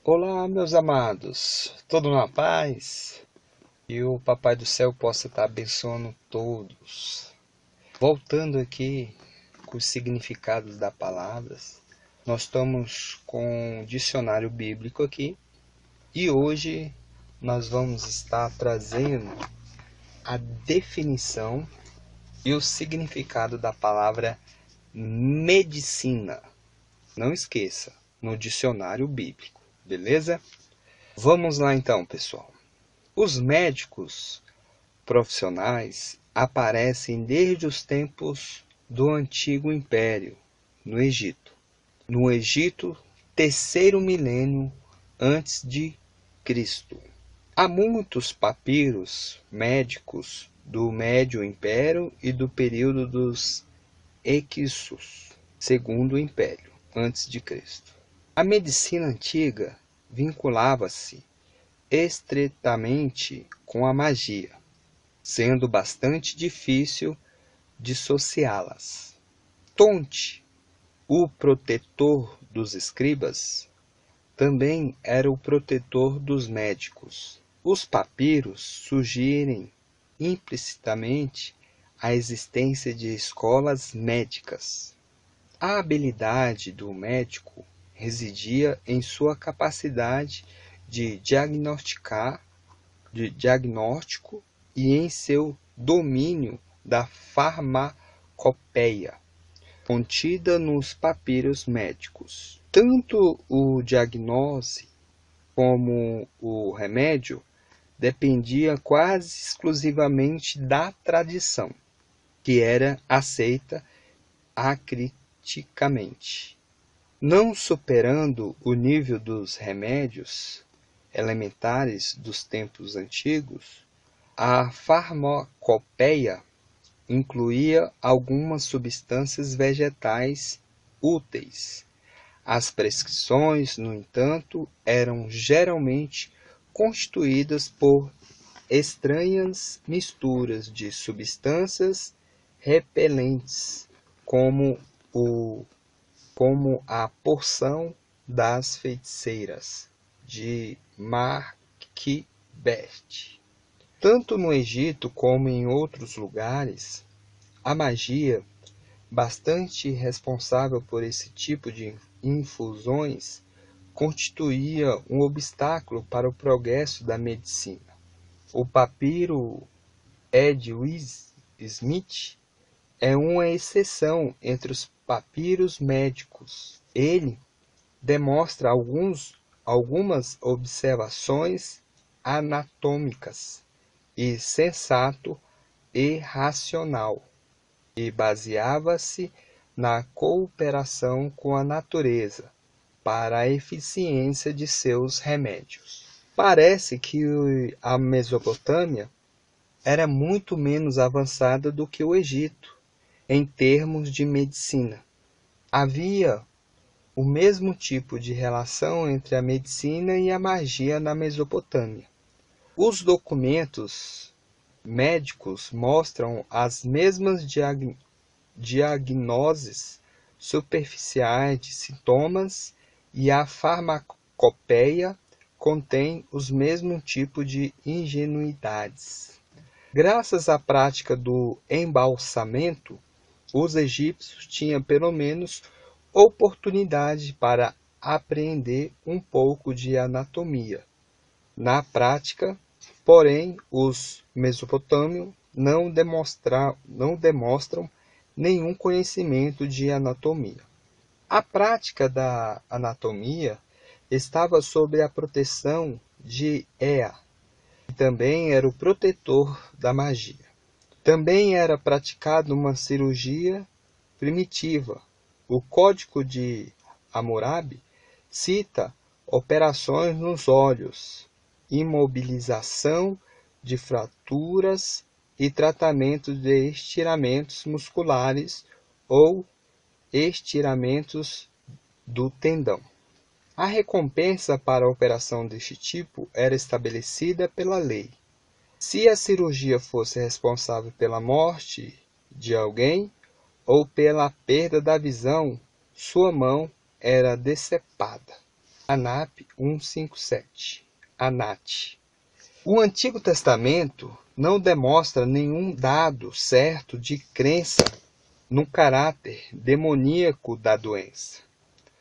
Olá, meus amados, tudo na paz? E o Papai do Céu possa estar abençoando todos. Voltando aqui com os significados das palavras, nós estamos com um dicionário bíblico aqui e hoje nós vamos estar trazendo a definição e o significado da palavra medicina. Não esqueça, no dicionário bíblico, beleza? Vamos lá então, pessoal. Os médicos profissionais aparecem desde os tempos do Antigo Império, no Egito. No Egito, terceiro milênio antes de Cristo. Há muitos papiros médicos do Médio Império e do período dos Hyksos, segundo o Império, antes de Cristo. A medicina antiga vinculava-se estreitamente com a magia, sendo bastante difícil dissociá-las. Tonte, o protetor dos escribas, também era o protetor dos médicos. Os papiros sugerem implicitamente a existência de escolas médicas. A habilidade do médico residia em sua capacidade de diagnóstico e em seu domínio da farmacopeia, contida nos papiros médicos. Tanto o diagnose como o remédio dependia quase exclusivamente da tradição, que era aceita acriticamente. Não superando o nível dos remédios elementares dos tempos antigos, a farmacopeia incluía algumas substâncias vegetais úteis. As prescrições, no entanto, eram geralmente constituídas por estranhas misturas de substâncias repelentes, como a porção das feiticeiras de Macbeth. Tanto no Egito como em outros lugares, a magia, bastante responsável por esse tipo de infusões, constituía um obstáculo para o progresso da medicina. O papiro Edwin Smith é uma exceção entre os papiros médicos. Ele demonstra algumas observações anatômicas e sensato e racional, e baseava-se na cooperação com a natureza para a eficiência de seus remédios. Parece que a Mesopotâmia era muito menos avançada do que o Egito em termos de medicina. Havia o mesmo tipo de relação entre a medicina e a magia na Mesopotâmia. Os documentos médicos mostram as mesmas diagnoses superficiais de sintomas e a farmacopeia contém os mesmos tipos de ingenuidades. Graças à prática do embalsamento, os egípcios tinham pelo menos oportunidade para aprender um pouco de anatomia. Na prática, porém, os mesopotâmios não demonstram nenhum conhecimento de anatomia. A prática da anatomia estava sob a proteção de Ea, que também era o protetor da magia. Também era praticada uma cirurgia primitiva. O Código de Hammurabi cita operações nos olhos, imobilização de fraturas e tratamento de estiramentos musculares ou estiramentos do tendão. A recompensa para a operação deste tipo era estabelecida pela lei. Se a cirurgia fosse responsável pela morte de alguém ou pela perda da visão, sua mão era decepada. ANAP 157, ANAT. O Antigo Testamento não demonstra nenhum dado certo de crença no caráter demoníaco da doença,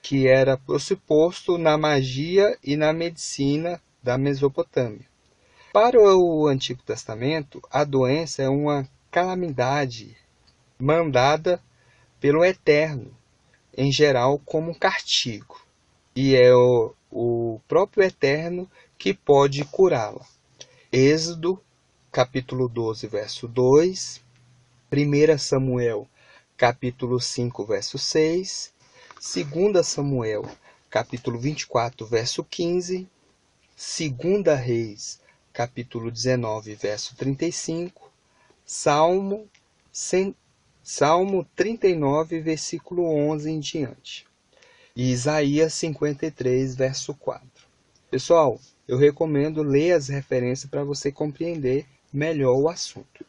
que era pressuposto na magia e na medicina da Mesopotâmia. Para o Antigo Testamento, a doença é uma calamidade mandada pelo Eterno, em geral como castigo, e é o próprio Eterno que pode curá-la. Êxodo, capítulo 12, verso 2, 1 Samuel, capítulo 5, verso 6, 2 Samuel, capítulo 24, verso 15, 2 Reis, capítulo 19, verso 35, Salmo 39, versículo 11 em diante, e Isaías 53, verso 4. Pessoal, eu recomendo ler as referências para você compreender melhor o assunto.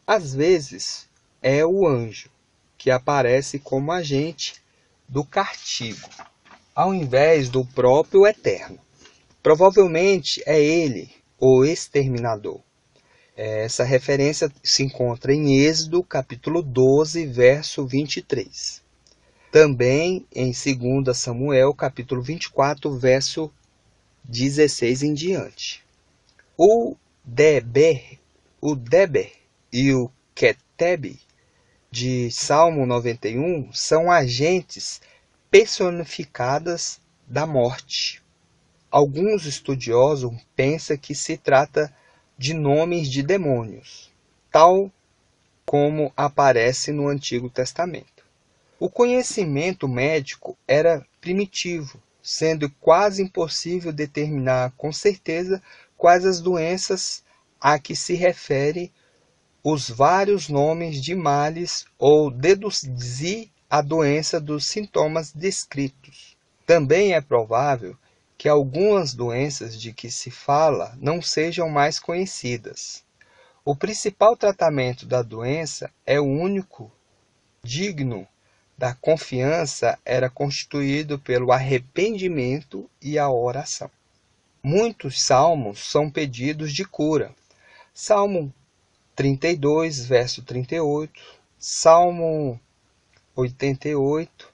Às vezes, é o anjo que aparece como agente do castigo, ao invés do próprio Eterno. Provavelmente é ele, o exterminador. Essa referência se encontra em Êxodo, capítulo 12, verso 23. Também em 2 Samuel, capítulo 24, verso 16 em diante. O Deber e o Keteb de Salmo 91 são agentes personificadas da morte. Alguns estudiosos pensam que se trata de nomes de demônios, tal como aparece no Antigo Testamento. O conhecimento médico era primitivo, sendo quase impossível determinar com certeza quais as doenças a que se refere os vários nomes de males ou deduzir a doença dos sintomas descritos. Também é provável que algumas doenças de que se fala não sejam mais conhecidas. O principal tratamento da doença é o único digno da confiança era constituído pelo arrependimento e a oração. Muitos salmos são pedidos de cura. Salmo 32, verso 38, Salmo 88,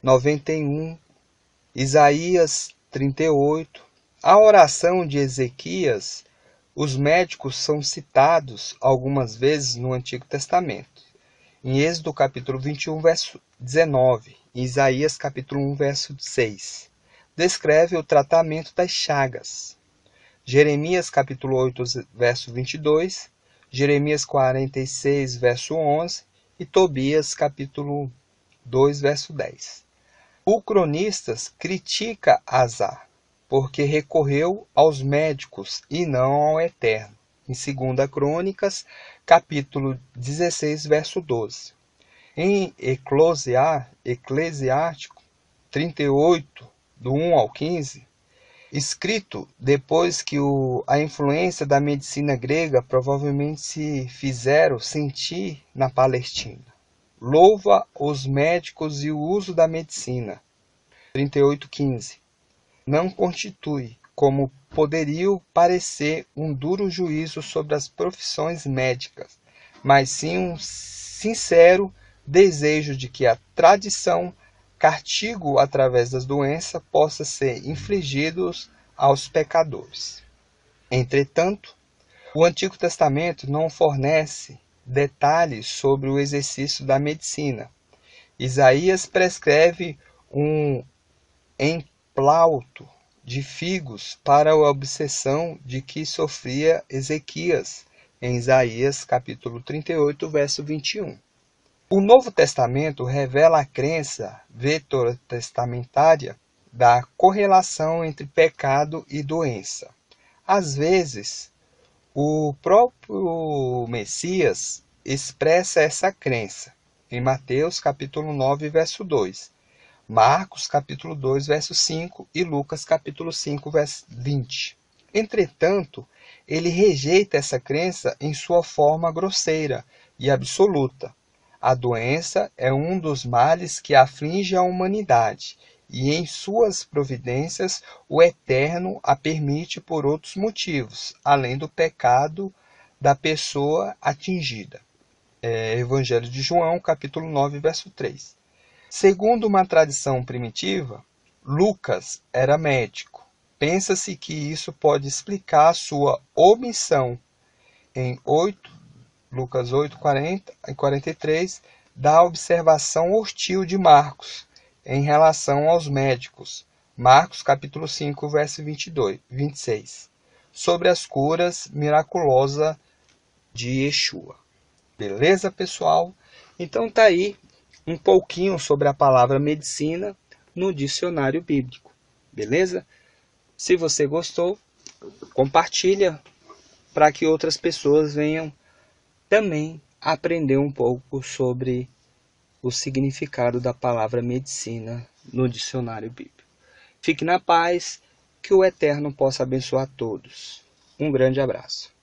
91, Isaías 38. A oração de Ezequias, os médicos são citados algumas vezes no Antigo Testamento. Em Êxodo capítulo 21, verso 19, em Isaías capítulo 1, verso 6, descreve o tratamento das chagas. Jeremias capítulo 8, verso 22, Jeremias 46, verso 11 e Tobias capítulo 2, verso 10. O cronistas critica Azar, porque recorreu aos médicos e não ao Eterno. Em 2 Crônicas, capítulo 16, verso 12. Em Eclesiástico 38, do 1 ao 15, escrito depois que a influência da medicina grega provavelmente se fizeram sentir na Palestina. Louva os médicos e o uso da medicina. 38:15. Não constitui, como poderia parecer, um duro juízo sobre as profissões médicas, mas sim um sincero desejo de que a tradição, castigo através das doenças, possa ser infligidos aos pecadores. Entretanto, o Antigo Testamento não fornece detalhes sobre o exercício da medicina. Isaías prescreve um emplauto de figos para a obsessão de que sofria Ezequias, em Isaías capítulo 38, verso 21. O Novo Testamento revela a crença veterotestamentária da correlação entre pecado e doença. Às vezes, o próprio Messias expressa essa crença em Mateus capítulo 9, verso 2, Marcos capítulo 2, verso 5 e Lucas capítulo 5, verso 20. Entretanto, ele rejeita essa crença em sua forma grosseira e absoluta. A doença é um dos males que aflige a humanidade e em suas providências o Eterno a permite por outros motivos, além do pecado da pessoa atingida. Evangelho de João, capítulo 9, verso 3. Segundo uma tradição primitiva, Lucas era médico. Pensa-se que isso pode explicar sua omissão em Lucas 8, 40 e 43, da observação hostil de Marcos em relação aos médicos. Marcos capítulo 5, verso 26, sobre as curas miraculosas de Yeshua. Beleza, pessoal? Então tá aí um pouquinho sobre a palavra medicina no dicionário bíblico. Beleza? Se você gostou, compartilha para que outras pessoas venham também aprender um pouco sobre o significado da palavra medicina no dicionário bíblico. Fique na paz, que o Eterno possa abençoar todos. Um grande abraço.